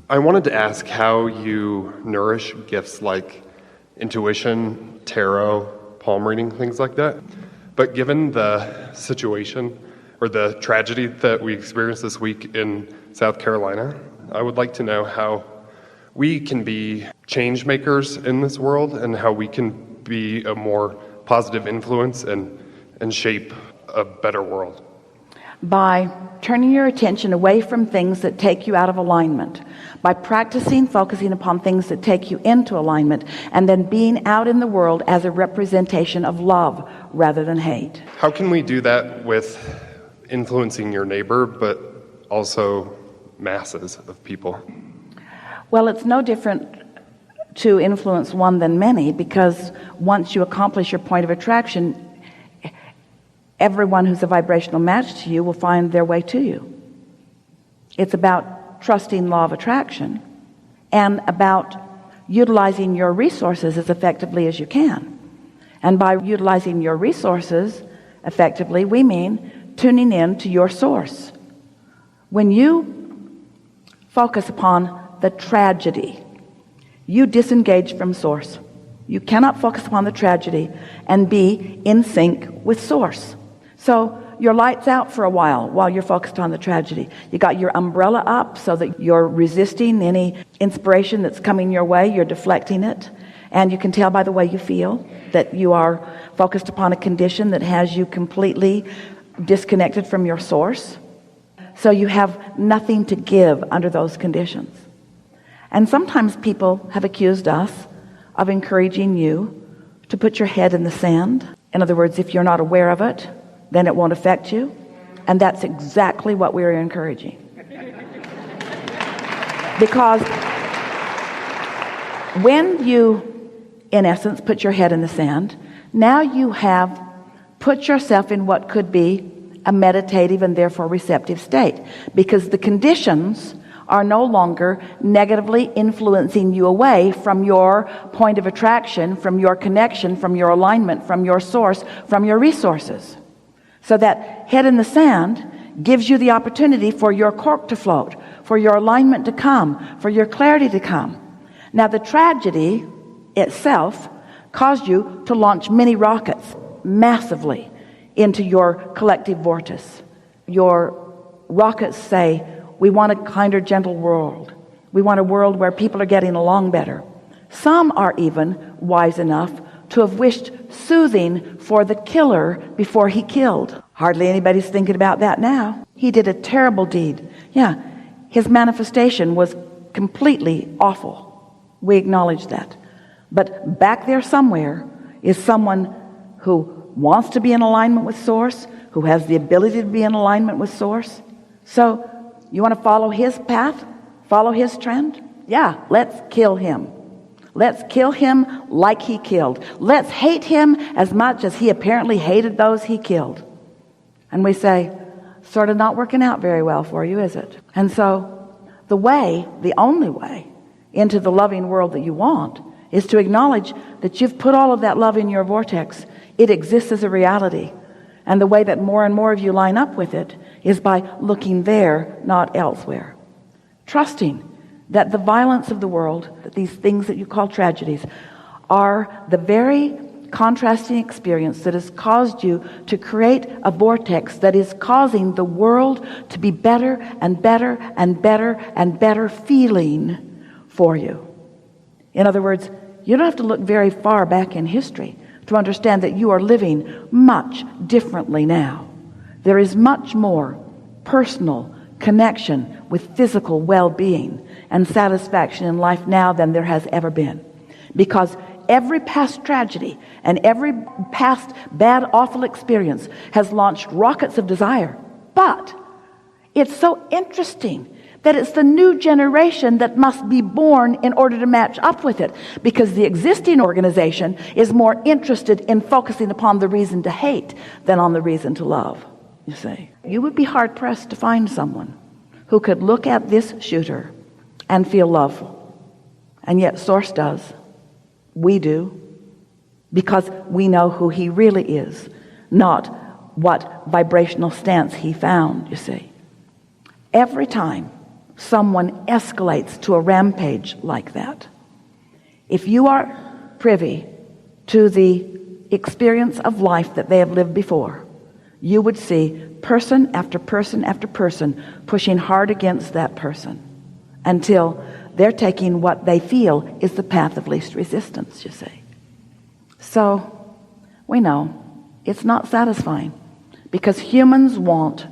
I wanted to ask how you nourish gifts like intuition, tarot, palm reading, things like that. But given the situation or the tragedy that we experienced this week in South Carolina, I would like to know how we can be change makers in this world and how we can be a more positive influence and shape a better world. By turning your attention away from things that take you out of alignment, by focusing upon things that take you into alignment, and then being out in the world as a representation of love rather than hate. How can we do that with influencing your neighbor, but also masses of people? Well, it's no different to influence one than many, because once you accomplish your point of attraction, everyone who's a vibrational match to you will find their way to you. It's about trusting law of attraction and about utilizing your resources as effectively as you can. And by utilizing your resources effectively, we mean tuning in to your source. When you focus upon the tragedy, you disengage from source. You cannot focus upon the tragedy and be in sync with source. So your light's out for a while you're focused on the tragedy. You got your umbrella up so that you're resisting any inspiration that's coming your way. You're deflecting it. And you can tell by the way you feel that you are focused upon a condition that has you completely disconnected from your source. So you have nothing to give under those conditions. And sometimes people have accused us of encouraging you to put your head in the sand. In other words, if you're not aware of it, then it won't affect you. And that's exactly what we're encouraging. Because when you, in essence, put your head in the sand, now you have put yourself in what could be a meditative and therefore receptive state, because the conditions are no longer negatively influencing you away from your point of attraction, from your connection, from your alignment, from your source, from your resources. So that head in the sand gives you the opportunity for your cork to float, for your alignment to come, for your clarity to come. Now, the tragedy itself caused you to launch many rockets massively into your collective vortex. Your rockets say, we want a kinder, gentle world. We want a world where people are getting along better. Some are even wise enough to have wished soothing for the killer before he killed. Hardly anybody's thinking about that now. He did a terrible deed. Yeah, his manifestation was completely awful. We acknowledge that. But back there somewhere is someone who wants to be in alignment with source, who has the ability to be in alignment with source. So you want to follow his path, follow his trend? Yeah, let's kill him. Let's kill him like he killed. Let's hate him as much as he apparently hated those he killed. And we say, sort of not working out very well for you, is it? And so the only way into the loving world that you want is to acknowledge that you've put all of that love in your vortex. It exists as a reality. And the way that more and more of you line up with it is by looking there, not elsewhere. Trusting that the violence of the world, that these things that you call tragedies, are the very contrasting experience that has caused you to create a vortex that is causing the world to be better and better and better and better feeling for you. In other words, you don't have to look very far back in history to understand that you are living much differently now. There is much more personal connection with physical well-being and satisfaction in life now than there has ever been. Because every past tragedy and every past bad, awful experience has launched rockets of desire. But it's so interesting that it's the new generation that must be born in order to match up with it, because the existing organization is more interested in focusing upon the reason to hate than on the reason to love, you see. You would be hard-pressed to find someone who could look at this shooter and feel love. And yet Source does. We do. Because we know who he really is, not what vibrational stance he found, you see. Every time someone escalates to a rampage like that. If you are privy to the experience of life that they have lived before, you would see person after person after person pushing hard against that person until they're taking what they feel is the path of least resistance, you see. So we know it's not satisfying, because humans want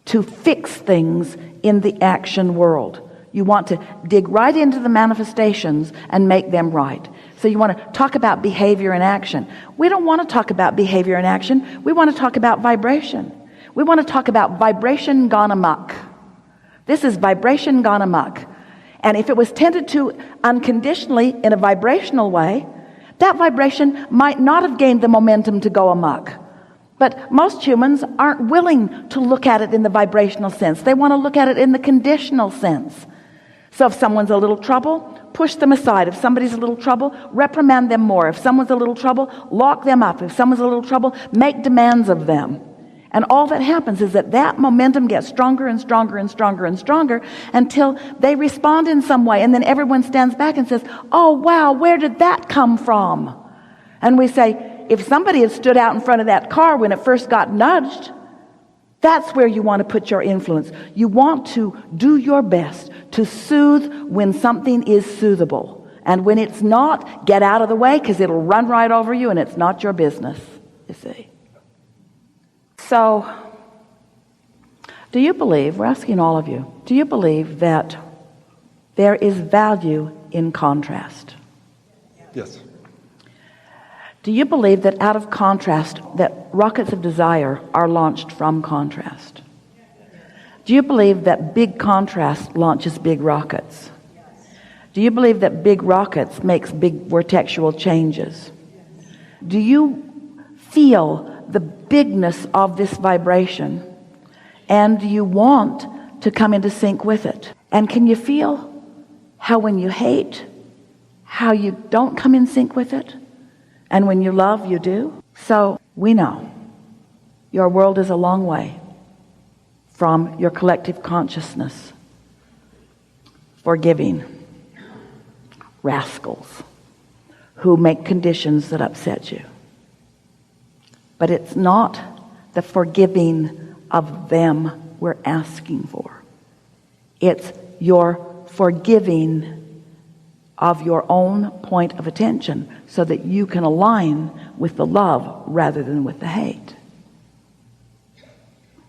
to fix things in the action world. You want to dig right into the manifestations and make them right. So you want to talk about behavior and action. We don't want to talk about behavior and action. We want to talk about vibration. We want to talk about vibration gone amok. This is vibration gone amok. And if it was tended to unconditionally in a vibrational way, that vibration might not have gained the momentum to go amok. But most humans aren't willing to look at it in the vibrational sense. They want to look at it in the conditional sense. So if someone's a little trouble, push them aside. If somebody's a little trouble, reprimand them more. If someone's a little trouble, lock them up. If someone's a little trouble, make demands of them. And all that happens is that momentum gets stronger and stronger and stronger and stronger until they respond in some way. And then everyone stands back and says, oh, wow, where did that come from? And we say, if somebody had stood out in front of that car when it first got nudged, that's where you want to put your influence. You want to do your best to soothe when something is soothable. And when it's not, get out of the way, because it'll run right over you and it's not your business, you see. So, do you believe, we're asking all of you, do you believe that there is value in contrast? Yes. Do you believe that out of contrast, that rockets of desire are launched from contrast? Do you believe that big contrast launches big rockets? Do you believe that big rockets makes big vortexual changes? Do you feel the bigness of this vibration, and do you want to come into sync with it? And can you feel how when you hate, how you don't come in sync with it? And when you love, you do. So we know your world is a long way from your collective consciousness forgiving rascals who make conditions that upset you. But it's not the forgiving of them we're asking for. It's your forgiving of your own point of attention so that you can align with the love rather than with the hate.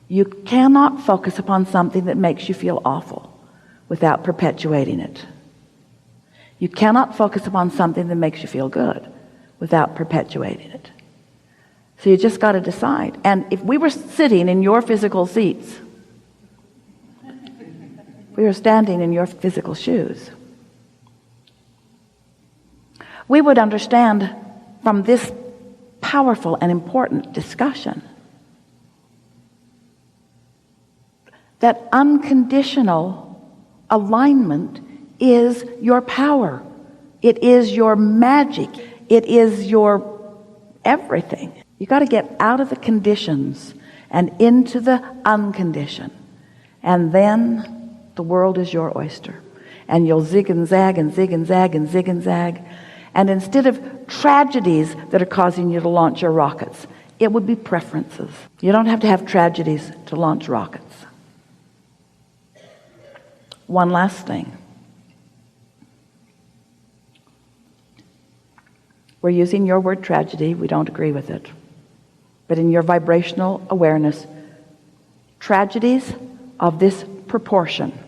You cannot focus upon something that makes you feel awful without perpetuating it. You cannot focus upon something that makes you feel good without perpetuating it. So you just got to decide. And if we were sitting in your physical seats, we were standing in your physical shoes, we would understand from this powerful and important discussion that unconditional alignment is your power. It is your magic. It is your everything. You got to get out of the conditions and into the unconditioned. And then the world is your oyster. And you'll zig and zag and zig and zag and zig and zag. And instead of tragedies that are causing you to launch your rockets, it would be preferences. You don't have to have tragedies to launch rockets. One last thing. We're using your word tragedy. We don't agree with it. But in your vibrational awareness, tragedies of this proportion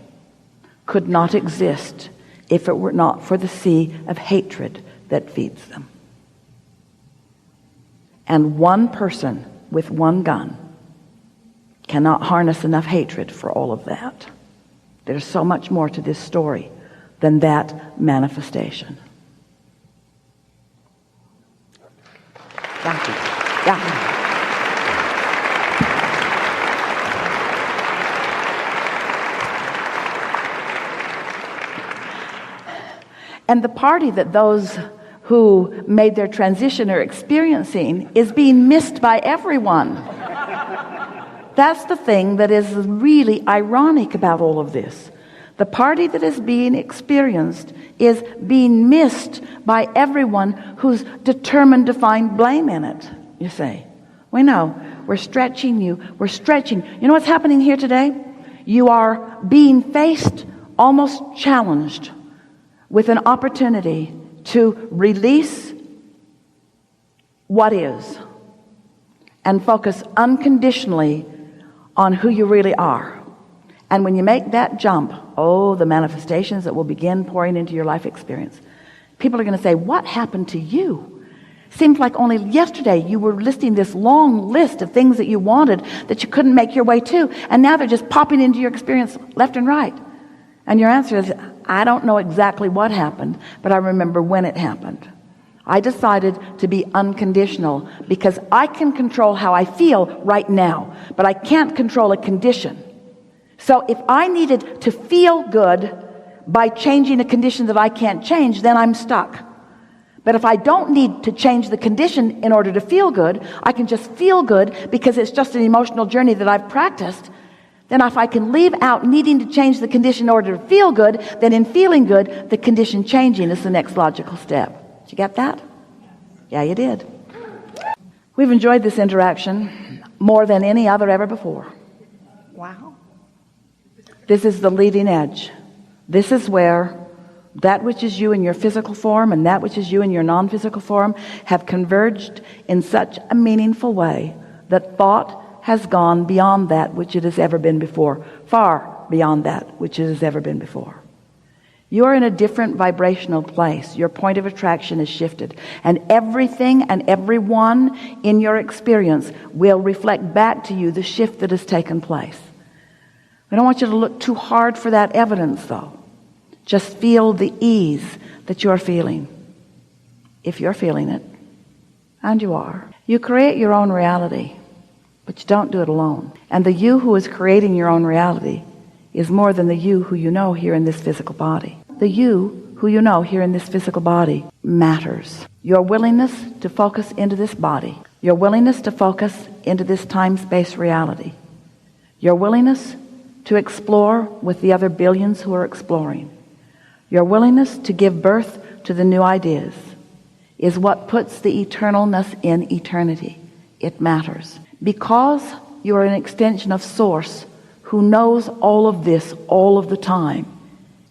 could not exist if it were not for the sea of hatred that feeds them. And one person with one gun cannot harness enough hatred for all of that. There's so much more to this story than that manifestation. Yeah. And the party that those who made their transition are experiencing is being missed by everyone. That's the thing that is really ironic about all of this. The party that is being experienced is being missed by everyone who's determined to find blame in it, you see. We know. We're stretching you. We're stretching. You know what's happening here today? You are being faced, almost challenged, with an opportunity to release what is and focus unconditionally on who you really are. And when you make that jump, the manifestations that will begin pouring into your life experience. People are going to say, what happened to you? Seems like only yesterday you were listing this long list of things that you wanted that you couldn't make your way to, and now they're just popping into your experience left and right. And your answer is, I don't know exactly what happened, but I remember when it happened. I decided to be unconditional because I can control how I feel right now, but I can't control a condition. So if I needed to feel good by changing a condition that I can't change, then I'm stuck. But if I don't need to change the condition in order to feel good, I can just feel good because it's just an emotional journey that I've practiced. Then if I can leave out needing to change the condition in order to feel good, then in feeling good, the condition changing is the next logical step. Did you get that? Yeah, you did. We've enjoyed this interaction more than any other ever before. Wow. This is the leading edge. This is where that which is you in your physical form and that which is you in your non-physical form have converged in such a meaningful way that thought has gone beyond that which it has ever been before, far beyond that which it has ever been before. You are in a different vibrational place. Your point of attraction is shifted, and everything and everyone in your experience will reflect back to you the shift that has taken place. I don't want you to look too hard for that evidence, though. Just feel the ease that you're feeling. If you're feeling it, and you are. You create your own reality, but you don't do it alone. And the you who is creating your own reality is more than the you who you know here in this physical body. The you who you know here in this physical body matters. Your willingness to focus into this body, your willingness to focus into this time-space reality, your willingness to explore with the other billions who are exploring, your willingness to give birth to the new ideas is what puts the eternalness in eternity. It matters. Because you are an extension of Source who knows all of this all of the time,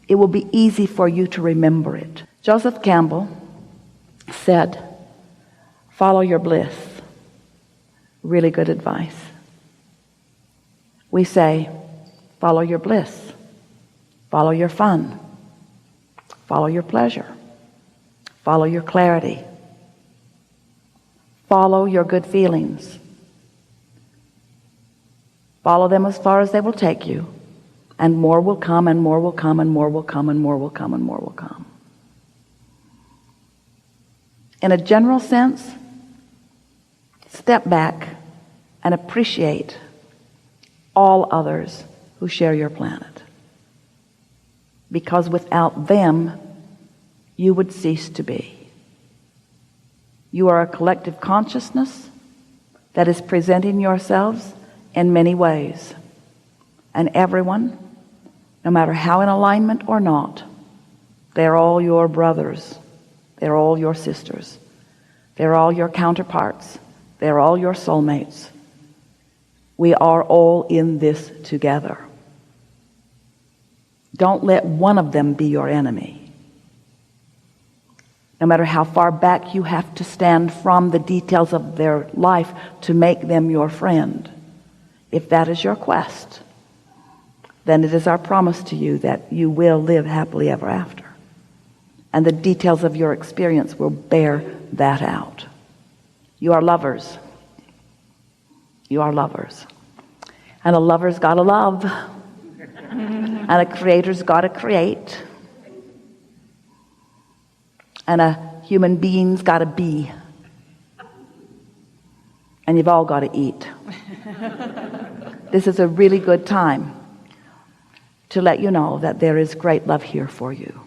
it will be easy for you to remember it. Joseph Campbell said, follow your bliss. Really good advice. We say, follow your bliss. Follow your fun. Follow your pleasure. Follow your clarity. Follow your good feelings. Follow them as far as they will take you, and more will come, and more will come, and more will come, and more will come, and more will come. In a general sense, step back and appreciate all others who share your planet. Because without them, you would cease to be. You are a collective consciousness that is presenting yourselves in many ways. And everyone, no matter how in alignment or not, they're all your brothers. They're all your sisters. They're all your counterparts. They're all your soulmates. We are all in this together. Don't let one of them be your enemy. No matter how far back you have to stand from the details of their life to make them your friend. If that is your quest, then it is our promise to you that you will live happily ever after. And the details of your experience will bear that out. You are lovers. You are lovers. And a lover's got to love. And a creator's got to create. And a human being's got to be. And you've all got to eat. This is a really good time to let you know that there is great love here for you.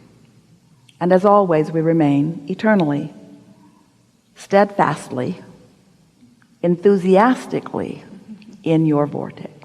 And as always, we remain eternally, steadfastly, enthusiastically in your vortex.